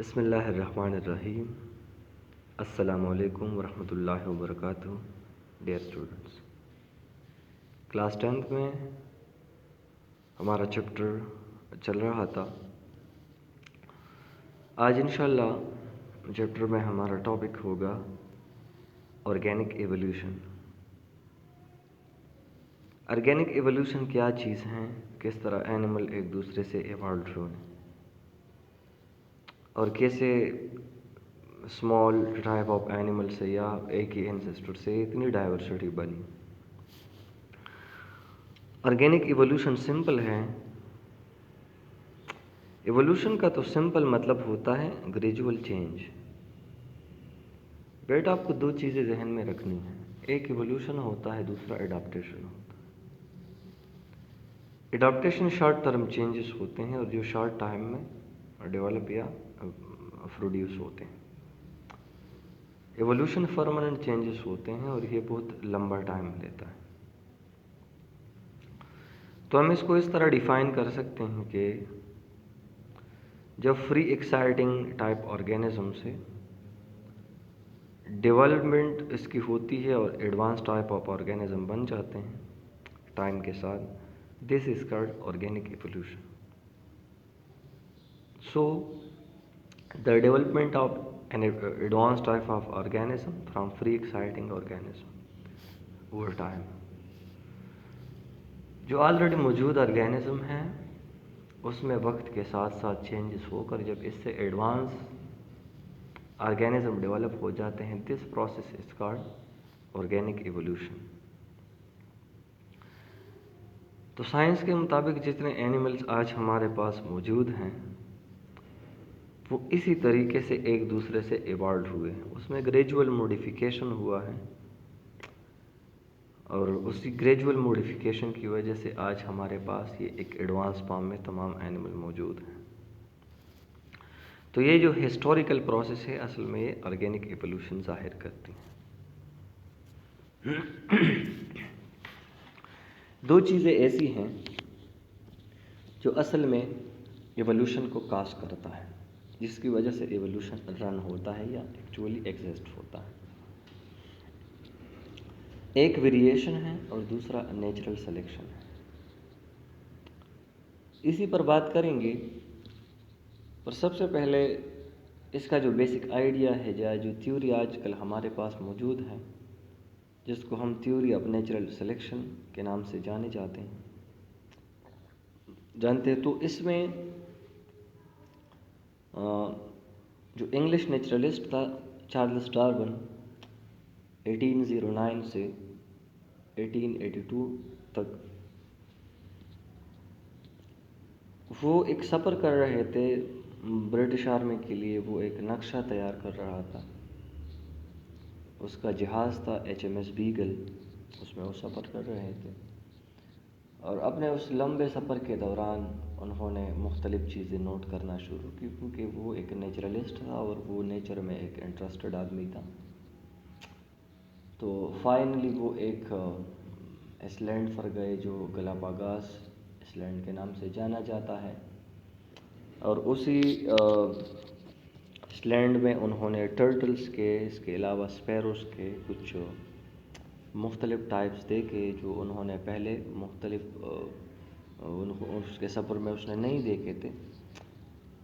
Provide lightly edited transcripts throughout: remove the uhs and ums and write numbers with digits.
بسم اللہ الرحمن الرحیم۔ السلام علیکم ورحمۃ اللہ وبرکاتہ۔ ڈیئر اسٹوڈنٹس، کلاس 10th میں ہمارا چیپٹر چل رہا تھا۔ آج انشاءاللہ چیپٹر میں ہمارا ٹاپک ہوگا آرگینک ایولیوشن۔ آرگینک ایولیوشن کیا چیز ہیں، کس طرح اینیمل ایک دوسرے سے ایوالوڈ ہوئے اور کیسے اسمال ٹائپ آف اینیمل سے یا ایک ہی اینسسٹر سے اتنی ڈائیورسٹی بنی۔ آرگینک ایولیوشن سمپل ہے۔ ایولیوشن کا تو سمپل مطلب ہوتا ہے گریجول چینج۔ بیٹا آپ کو دو چیزیں ذہن میں رکھنی ہیں، ایک ایولیوشن ہوتا ہے، دوسرا اڈاپٹیشن ہوتا ہے۔ اڈاپٹیشن شارٹ ٹرم چینجز ہوتے ہیں اور جو شارٹ ٹائم میں ڈیولپ یا پروڈیوس ہوتے ہیں۔ ایولیوشن پرماننٹ چینجز ہوتے ہیں اور یہ بہت لمبا ٹائم لیتا ہے۔ تو ہم اس کو اس طرح ڈیفائن کر سکتے ہیں کہ جب فری ایکسائٹنگ ٹائپ آرگینزم سے ڈیولپمنٹ اس کی ہوتی ہے اور ایڈوانس ٹائپ آف آرگینزم بن جاتے ہیں ٹائم کے ساتھ، this is called organic evolution. So, the development of an advanced type of organism from free exciting organism over time. جو آلریڈی موجود آرگینزم ہیں اس میں وقت کے ساتھ ساتھ چینجز ہو کر جب اس سے ایڈوانس آرگینزم ڈیولپ ہو جاتے ہیں، this process is called organic evolution. تو سائنس کے مطابق جتنے اینیملز آج ہمارے پاس موجود ہیں وہ اسی طریقے سے ایک دوسرے سے ایوالوڈ ہوئے ہیں، اس میں گریجول موڈیفیکیشن ہوا ہے اور اسی گریجول موڈیفیکیشن کی وجہ سے آج ہمارے پاس یہ ایک ایڈوانس فارم میں تمام اینیمل موجود ہیں۔ تو یہ جو ہسٹوریکل پروسیس ہے اصل میں یہ آرگینک ایولیوشن ظاہر کرتی ہے۔ دو چیزیں ایسی ہیں جو اصل میں ایولیوشن کو کاز کرتا ہے، جس کی وجہ سے ایولیوشن رن ہوتا ہے یا ایکچولی ایگزسٹ ہوتا ہے۔ ایک ویریشن ہے اور دوسرا نیچرل سلیکشن ہے۔ اسی پر بات کریں گے، اور سب سے پہلے اس کا جو بیسک آئیڈیا ہے یا جو تھیوری آج کل ہمارے پاس موجود ہے، جس کو ہم تھیوری آف نیچرل سلیکشن کے نام سے جانتے ہیں، تو اس میں جو انگلش نیچرلسٹ تھا چارلس ڈارون 1809 سے 1882 تک، وہ ایک سفر کر رہے تھے برٹش آرمی کے لیے، وہ ایک نقشہ تیار کر رہا تھا۔ اس کا جہاز تھا HMS بیگل، اس میں وہ سفر کر رہے تھے اور اپنے اس لمبے سفر کے دوران انہوں نے مختلف چیزیں نوٹ کرنا شروع کی، کیونکہ وہ ایک نیچرلسٹ تھا اور وہ نیچر میں ایک انٹرسٹڈ آدمی تھا۔ تو فائنلی وہ ایک اس لینڈ پر گئے جو گلاپاگوس اس لینڈ کے نام سے جانا جاتا ہے، اور اسی اس لینڈ میں انہوں نے ٹرٹلز کے، اس کے علاوہ اسپیروز کے کچھ مختلف ٹائپس دیکھے جو انہوں نے پہلے مختلف اس کے سفر میں اس نے نہیں دیکھے تھے،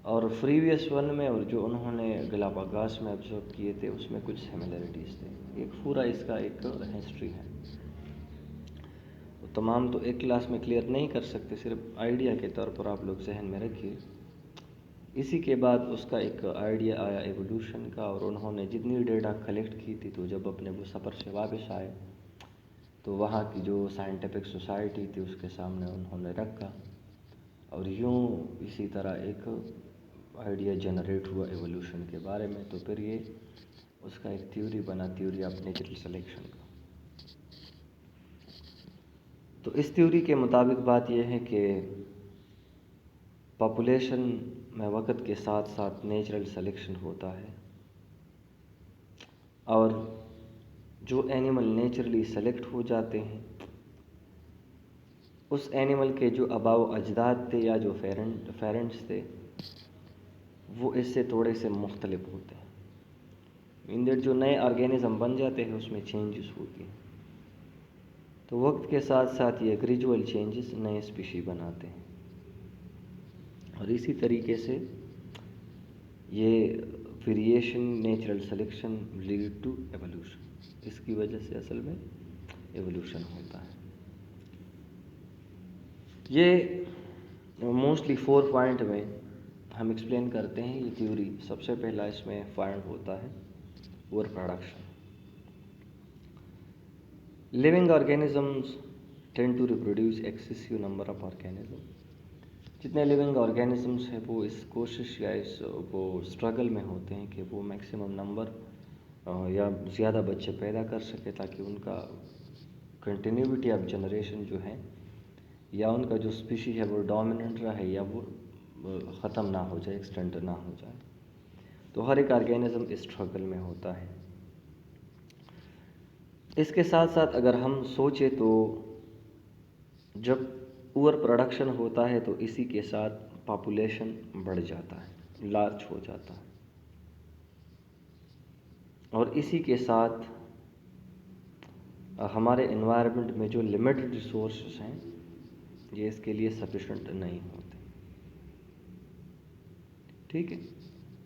اور پریویس ون میں اور جو انہوں نے گلاپاگوس میں آبزرو کیے تھے اس میں کچھ سملیرٹیز تھے۔ ایک پورا اس کا ایک ہسٹری ہے، تمام تو ایک کلاس میں کلیئر نہیں کر سکتے، صرف آئیڈیا کے طور پر آپ لوگ ذہن میں رکھیے۔ اسی کے بعد اس کا ایک آئیڈیا آیا ایولیوشن کا، اور انہوں نے جتنی ڈیٹا کلیکٹ کی تھی تو جب اپنے وہ سفر سے واپس آئے تو وہاں کی جو سائنٹیفک سوسائٹی تھی اس کے سامنے انہوں نے رکھا، اور یوں اسی طرح ایک آئیڈیا جنریٹ ہوا ایولیوشن کے بارے میں۔ تو پھر یہ اس کا ایک تھیوری بنا، تھیوری آف نیچرل سلیکشن کا۔ تو اس تھیوری کے مطابق بات یہ ہے کہ پاپولیشن میں وقت کے ساتھ ساتھ نیچرل سلیکشن ہوتا ہے، اور جو اینیمل نیچرلی سلیکٹ ہو جاتے ہیں اس اینیمل کے جو آباء و اجداد تھے یا جو پیرنٹس تھے وہ اس سے تھوڑے سے مختلف ہوتے ہیں. ان دیٹ جو نئے آرگینزم بن جاتے ہیں اس میں چینجز ہوتی ہیں. تو وقت کے ساتھ ساتھ یہ گریجول چینجز نئے اسپیشی بناتے ہیں. اور اسی طریقے سے یہ variation natural selection lead to evolution. اس کی وجہ سے اصل میں ایوولوشن ہوتا ہے. یہ موسٹلی 4 پوائنٹ میں ہم ایکسپلین کرتے ہیں یہ تھیوری. سب سے پہلا اس میں پوائنٹ ہوتا ہے overproduction. Living organisms tend to reproduce excessive number of organism. جتنے لیونگ آرگینزمس ہیں وہ اس کوشش یا وہ اسٹرگل میں ہوتے ہیں کہ وہ میکسیمم نمبر یا زیادہ بچے پیدا کر سکے تاکہ ان کا کنٹینیوٹی آف جنریشن جو ہے یا ان کا جو اسپیشی ہے وہ ڈومیننٹ رہے یا وہ ختم نہ ہو جائے, ایکسٹینٹ نہ ہو جائے. تو ہر ایک آرگینزم اس اسٹرگل میں ہوتا ہے. اس کے ساتھ ساتھ اگر ہم سوچیں تو جب اوور پروڈکشن ہوتا ہے تو اسی کے ساتھ پاپولیشن بڑھ جاتا ہے, لارج ہو جاتا ہے. اور اسی کے ساتھ ہمارے انوائرمنٹ میں جو لمیٹڈ ریسورسز ہیں یہ اس کے لیے سفیشینٹ نہیں ہوتے. ٹھیک ہے.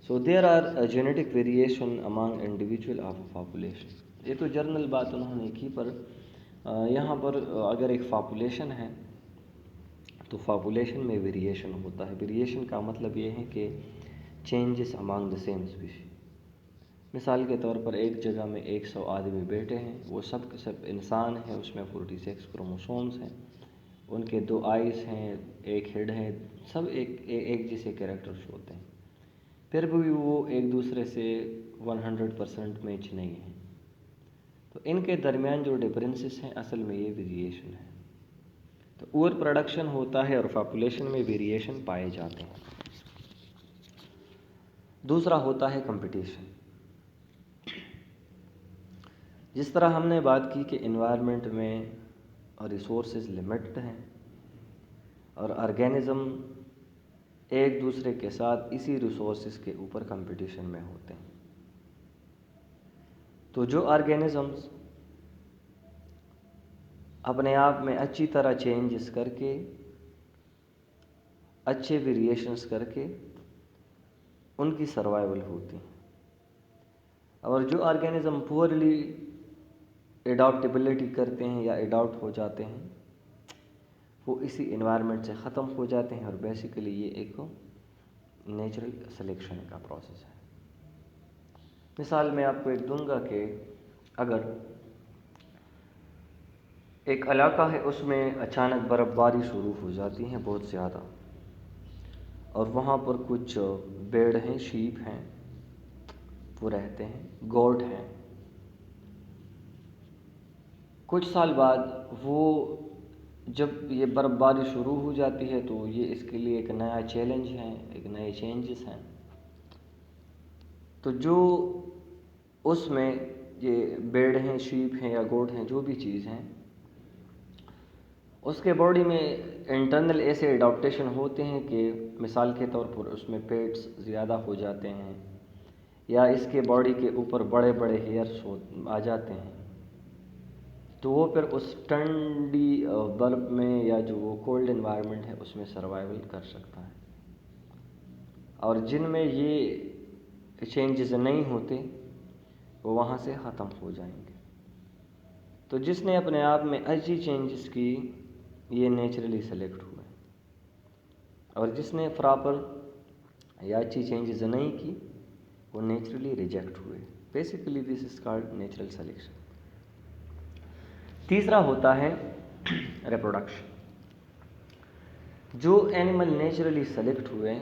So there are genetic variation among individual of a population. یہ تو جرنل بات انہوں نے کی, پر یہاں پر اگر ایک پاپولیشن ہے تو پاپولیشن میں ویریشن ہوتا ہے. ویریشن کا مطلب یہ ہے کہ changes among the same species. مثال کے طور پر ایک جگہ میں 100 آدمی بیٹھے ہیں, وہ سب کے سب انسان ہیں, اس میں 46 کروموسومز ہیں, ان کے 2 آئیز ہیں, ایک ہیڈ ہے, سب ایک جیسے کیریکٹرز ہوتے ہیں, پھر بھی وہ ایک دوسرے سے 100% میچ نہیں ہیں. تو ان کے درمیان جو ڈفرینسز ہیں اصل میں یہ ویریشن ہے. تو اوور پروڈکشن ہوتا ہے اور پاپولیشن میں ویریشن پائے جاتے ہیں. دوسرا ہوتا ہے کمپٹیشن. جس طرح ہم نے بات کی کہ انوائرمنٹ میں ریسورسز لمیٹڈ ہیں اور آرگینزم ایک دوسرے کے ساتھ اسی ریسورسز کے اوپر کمپٹیشن میں ہوتے ہیں. تو جو آرگینزمز اپنے آپ میں اچھی طرح چینجز کر کے, اچھے ویریشنز کر کے ان کی سروائیول ہوتی ہیں, اور جو آرگینزم پورلی اڈاپٹیبلٹی کرتے ہیں یا اڈاپٹ ہو جاتے ہیں وہ اسی انوائرمنٹ سے ختم ہو جاتے ہیں. اور بیسیکلی یہ ایک نیچرل سلیکشن کا پروسیس ہے. مثال میں آپ کو ایک دوں گا کہ اگر ایک علاقہ ہے اس میں اچانک برف باری شروع ہو جاتی ہے بہت زیادہ, اور وہاں پر کچھ بھیڑ ہیں, شیپ ہیں, وہ رہتے ہیں, گوٹ ہیں. کچھ سال بعد وہ جب یہ برف باری شروع ہو جاتی ہے تو یہ اس کے لیے ایک نیا چیلنج ہے, ایک نئے چینجز ہیں. تو جو اس میں یہ بھیڑ ہیں, شیپ ہیں یا گوٹ ہیں, جو بھی چیز ہیں, اس کے باڈی میں انٹرنل ایسے اڈاپٹیشن ہوتے ہیں کہ مثال کے طور پر اس میں پیٹس زیادہ ہو جاتے ہیں یا اس کے باڈی کے اوپر بڑے بڑے ہیئرس آ جاتے ہیں. تو وہ پھر اس ٹھنڈی برف میں یا جو وہ کولڈ انوائرمنٹ ہے اس میں سروائیول کر سکتا ہے. اور جن میں یہ چینجز نہیں ہوتے وہ وہاں سے ختم ہو جائیں گے. تو جس نے اپنے آپ میں اچھی چینجز کی یہ نیچرلی سلیکٹ ہوئے, اور جس نے پراپر یا اچھی چینجز نہیں کی وہ نیچرلی ریجیکٹ ہوئے. Basically this is called natural selection. تیسرا ہوتا ہے ریپروڈکشن. جو اینیمل نیچرلی سلیکٹ ہوئے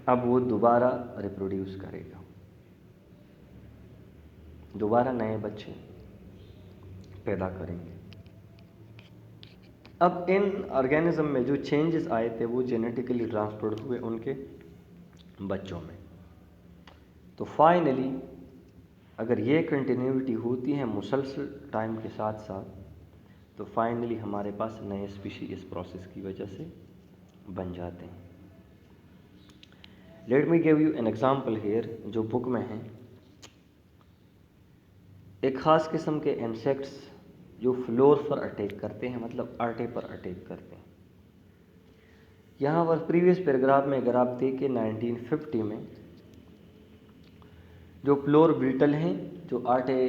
اب وہ دوبارہ ریپروڈیوس کرے گا, دوبارہ نئے بچے پیدا کریں گے. اب ان آرگینزم میں جو چینجز آئے تھے وہ جینیٹیکلی ٹرانسفرڈ ہوئے ان کے بچوں میں. تو فائنلی اگر یہ کنٹینیوٹی ہوتی ہے مسلسل ٹائم کے ساتھ ساتھ تو فائنلی ہمارے پاس نئے اسپیشی اس پروسیس کی وجہ سے بن جاتے ہیں. Let me give you an example here, جو بک میں ہیں، ایک خاص قسم کے انسیکٹس جو فلور پر اٹیک کرتے ہیں، مطلب آٹے پر اٹیک کرتے ہیں۔ یہاں پر پریویس پیراگراف میں اگر آپ دیکھیں 1950 میں جو فلور بیٹل ہیں جو آٹے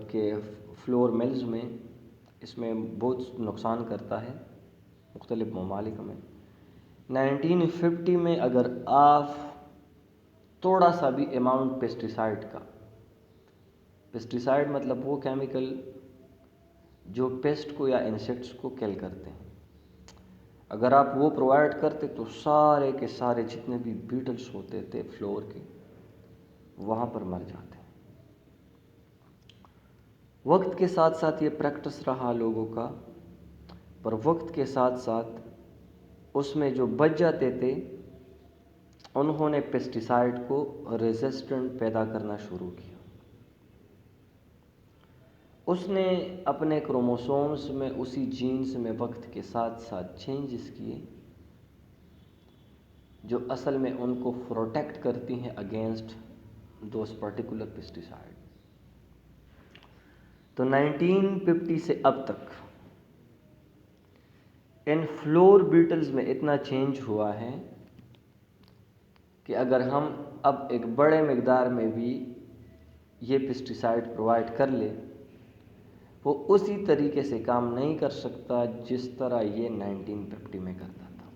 کے فلور ملز میں اس میں بہت نقصان کرتا ہے مختلف ممالک میں، 1950 میں اگر آپ تھوڑا سا بھی اماؤنٹ پیسٹیسائڈ مطلب وہ کیمیکل جو پیسٹ کو یا انسیکٹس کو کل کرتے ہیں، اگر آپ وہ پرووائڈ کرتے تو سارے کے سارے جتنے بھی بیٹلز ہوتے تھے فلور کے وہاں پر مر جاتے ہیں۔ وقت کے ساتھ ساتھ یہ پریکٹس رہا لوگوں کا، پر وقت کے ساتھ ساتھ اس میں جو بچ جاتے تھے انہوں نے پیسٹیسائڈ کو ریزسٹنٹ پیدا کرنا شروع کیا۔ اس نے اپنے کروموسومز میں اسی جینز میں وقت کے ساتھ ساتھ چینجز کیے جو اصل میں ان کو پروٹیکٹ کرتی ہیں اگینسٹ دوز پرٹیکولر پیسٹیسائڈ۔ تو 1950 سے اب تک ان فلور بیٹلز میں اتنا چینج ہوا ہے کہ اگر ہم اب ایک بڑے مقدار میں بھی یہ پیسٹیسائڈ پرووائڈ کر لے وہ اسی طریقے سے کام نہیں کر سکتا جس طرح یہ 1950 میں کرتا تھا۔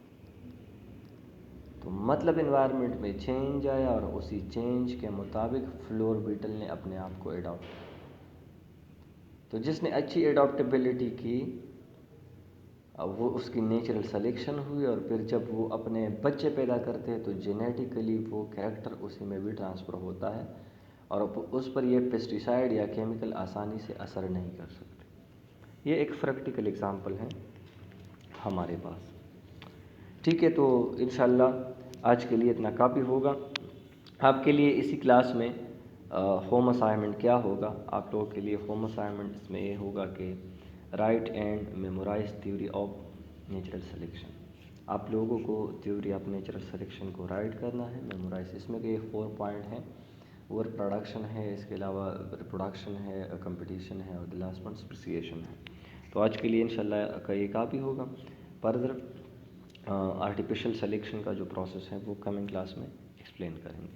تو مطلب انوائرمنٹ میں چینج آیا اور اسی چینج کے مطابق فلور بیٹل نے اپنے آپ کو اڈاپٹ کیا۔ تو جس نے اچھی اڈاپٹیبلٹی کی وہ اس کی نیچرل سلیکشن ہوئی، اور پھر جب وہ اپنے بچے پیدا کرتے ہیں تو جینیٹیکلی وہ کریکٹر اسی میں بھی ٹرانسفر ہوتا ہے اور اس پر یہ پیسٹیسائڈ یا کیمیکل آسانی سے اثر نہیں کر سکتے۔ یہ ایک پریکٹیکل ایگزامپل ہے ہمارے پاس۔ ٹھیک ہے، تو انشاءاللہ آج کے لیے اتنا کافی ہوگا۔ آپ کے لیے اسی کلاس میں ہوم اسائنمنٹ کیا ہوگا، آپ لوگوں کے لیے ہوم اسائنمنٹ اس میں یہ ہوگا کہ write and memorize theory of natural selection. آپ لوگوں کو تھیوری آف نیچرل سلیکشن کو رائٹ کرنا ہے، میمورائز۔ اس میں کے 4 پوائنٹ ہیں، ورک پروڈکشن ہے، اس کے علاوہ ریپروڈکشن ہے، کمپٹیشن ہے، اور دی لاسٹ پوائنٹ اسپیسیشن ہے۔ تو آج کے لیے انشاءاللہ کا یہ کافی ہوگا۔ فردر آرٹیفیشل سلیکشن کا جو پروسیس ہے وہ کمنگ کلاس میں ایکسپلین کریں گے۔